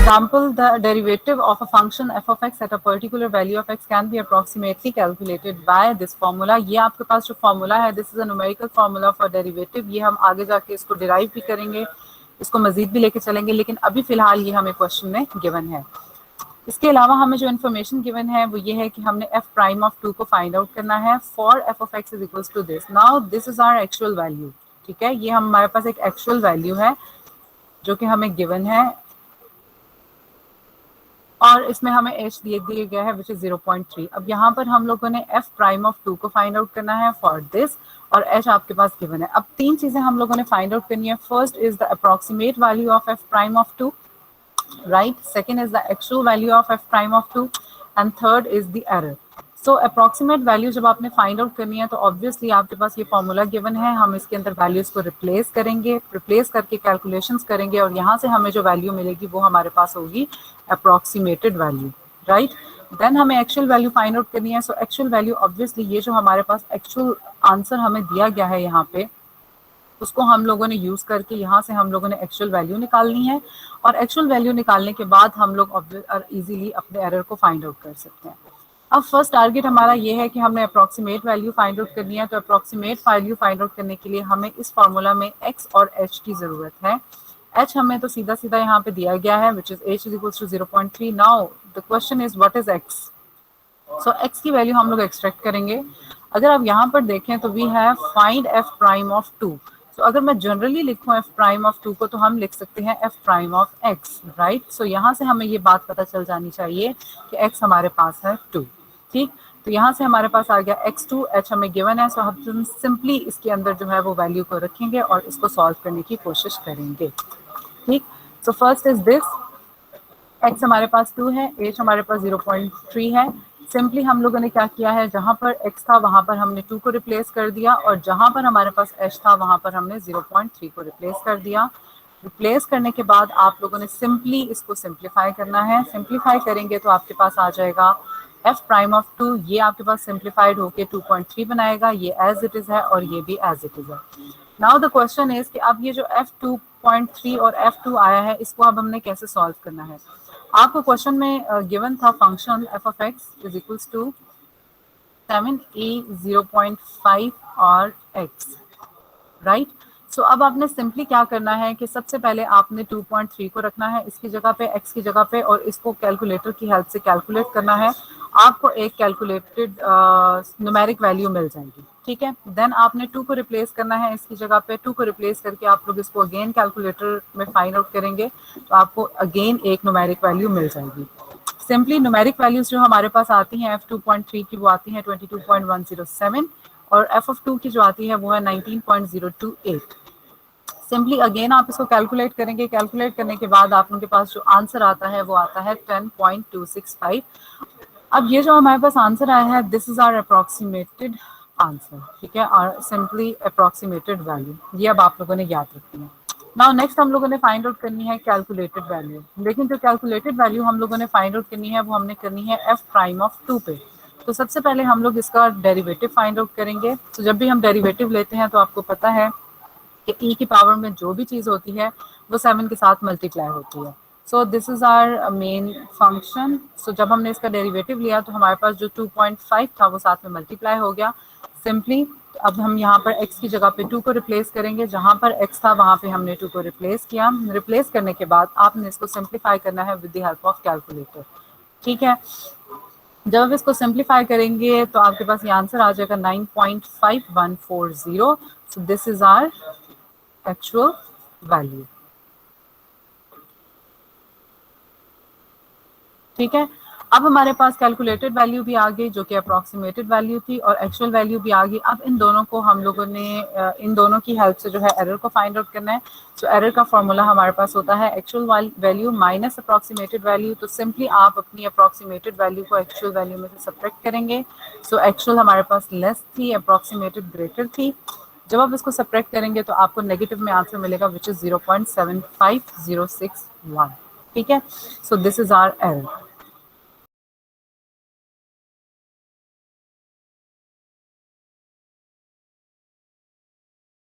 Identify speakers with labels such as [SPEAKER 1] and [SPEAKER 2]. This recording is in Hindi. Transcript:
[SPEAKER 1] example, the derivative of a function f of x at a particular value of x can be approximately calculated by this formula. ये आपके पास जो formula है, this is a numerical formula for derivative. ये हम आगे जाके इसको derive भी करेंगे, इसको मजीद भी लेके चलेंगे, लेकिन अभी फिलहाल ये हमें क्वेश्चन में गिवन है. इसके अलावा हमें जो इन्फॉर्मेशन गिवन है वो ये है कि हमने f प्राइम ऑफ 2 को फाइंड आउट करना है for f of x is equals to this. Now this is our actual value. ठीक है, ये हमारे पास एक एक्चुअल वैल्यू है जो कि हमें गिवन है और इसमें हमें h दिया गया है विच इज 0.3. अब यहाँ पर हम लोगों ने f प्राइम ऑफ 2 को फाइंड आउट करना है फॉर दिस और h आपके पास गिवन है. अब तीन चीजें हम लोगों ने फाइंड आउट करनी है. First is the approximate value of f prime of 2, right? Second is the actual value of f prime of 2 and third is the error. So approximate value जब आपने find out करनी है तो obviously आपके पास ये formula given है, हम इसके अंदर values को replace करेंगे, replace करके calculations करेंगे और यहाँ से हमें जो value मिलेगी वो हमारे पास होगी approximated value, right? Then हमें actual value find out करनी है. So actual value obviously ये जो हमारे पास actual answer हमें दिया गया है यहाँ पे उसको हम लोगों ने यूज करके यहाँ से हम लोगों ने एक्चुअल वैल्यू निकालनी है और एक्चुअल वैल्यू निकालने के बाद हम लोग इजीली अपने एरर को फाइंड आउट कर सकते हैं. अब फर्स्ट टारगेट हमारा ये है कि हमने अप्रॉक्सीमेट वैल्यू फाइंड आउट करनी है. तो अप्रॉक्सीमेट वैल्यू फाइंड आउट करने के लिए हमें इस फार्मूला में x और h की जरूरत है. h हमें तो सीधा सीधा यहाँ पे दिया गया है which is h is equals to 0.3. Now the question is what is x. So x की वैल्यू हम लोग एक्सट्रैक्ट करेंगे. अगर आप यहाँ पर देखें तो we have find f prime of 2. तो अगर मैं जनरली लिखूं f प्राइम ऑफ 2 को तो हम लिख सकते हैं f prime of x, right. So यहाँ से हमें ये बात पता चल जानी चाहिए कि x हमारे पास है 2. ठीक, तो यहाँ से हमारे पास आ गया x2, h हमें गिवन है. सो हम सिंपली इसके अंदर जो है वो वैल्यू को रखेंगे और इसको सॉल्व करने की कोशिश करेंगे. ठीक, so first is this, x हमारे पास 2 है, h हमारे पास 0.3 है. सिंपली हम लोगों ने क्या किया है, जहां पर x था वहां पर हमने 2 को रिप्लेस कर दिया और जहां पर हमारे पास h था वहां पर हमने 0.3 को रिप्लेस कर दिया. रिप्लेस करने के बाद आप लोगों ने सिंपली इसको सिंप्लीफाई करना है. सिंप्लीफाई करेंगे तो आपके पास आ जाएगा f प्राइम ऑफ 2. ये आपके पास सिंप्लीफाइड होके 2.3 बनाएगा. ये एज इट इज है और ये भी एज इट इज है. नाउ द क्वेश्चन इज कि अब ये जो f2.3 और f2 आया है इसको अब हमने कैसे सॉल्व करना है. आपको क्वेश्चन में गिवन था function f of x is equals to 7a 0.5 और x, राइट. सो अब आपने सिंपली क्या करना है कि सबसे पहले आपने 2.3 को रखना है इसकी जगह पे, x की जगह पे, और इसको कैलकुलेटर की हेल्प से कैलकुलेट करना है. आपको एक कैलकुलेटेड न्यूमेरिक वैल्यू मिल जाएगी. ठीक है, देन आपने 2 को रिप्लेस करना है इसकी जगह पे. 2 को रिप्लेस करके आप लोग इसको अगेन कैलकुलेटर में फाइंड आउट करेंगे तो आपको अगेन एक न्यूमेरिक वैल्यू मिल जाएगी. सिंपली न्यूमेरिक वैल्यूज जो हमारे पास आती हैं f2.3 की वो आती हैं 22.107 और f ऑफ 2 की जो आती है वो है 19.028. सिंपली अगेन आप इसको कैलकुलेट करेंगे. कैलकुलेट करने के बाद आप लोगों के पास जो आंसर आता है वो आता है 10.265. अब ये जो हमारे पास आंसर आया है this is our approximated answer. ठीक है, और सिंपली अप्रोक्सीमेटेड वैल्यू ये अब आप लोगों ने याद रखनी है. नाउ नेक्स्ट हम लोगों ने फाइंड आउट करनी है कैलकुलेटेड वैल्यू. लेकिन जो कैलकुलेटेड वैल्यू हम लोगों ने फाइंड आउट करनी है वो हमने करनी है f प्राइम ऑफ 2 पे. तो सबसे पहले हम लोग इसका डेरिवेटिव फाइंड आउट करेंगे. तो जब भी हम डेरिवेटिव लेते हैं तो आपको पता है कि e की पावर में जो भी चीज़ होती है वो 7 के साथ मल्टीप्लाई होती है. So this is our main function. So जब हमने इसका डेरिवेटिव लिया तो हमारे पास जो 2.5 था वो साथ में मल्टीप्लाई हो गया. सिंपली अब हम यहाँ पर x की जगह पे 2 को रिप्लेस करेंगे. जहाँ पर x था वहाँ पे हमने 2 को रिप्लेस किया. रिप्लेस करने के बाद आपने इसको सिंप्लीफाई करना है with the help of calculator. ठीक है, जब आप इसको सिंप्लीफाई करेंगे तो आपके पास ये आंसर आ जाएगा 9.5140. So this is our actual value. ठीक है, अब हमारे पास कैलकुलेटेड वैल्यू भी आ गई जो कि अप्रॉक्सीमेटेड वैल्यू थी और एक्चुअल वैल्यू भी आ गई. अब इन दोनों को हम लोगों ने इन दोनों की हेल्प से जो है एरर को फाइंड आउट करना है. सो एरर का फॉर्मूला हमारे पास होता है actual value minus approximated value. तो सिंपली आप अपनी अप्रॉक्सीमेटेड वैल्यू को एक्चुअल वैल्यू में से सब्ट्रैक्ट करेंगे. सो एक्चुअल हमारे पास लेस थी, अप्रॉक्सीमेटेड ग्रेटर थी. जब आप इसको सब्ट्रैक्ट करेंगे तो आपको नेगेटिव में आंसर मिलेगा विच इज 0.75061. ठीक है, so this is our error.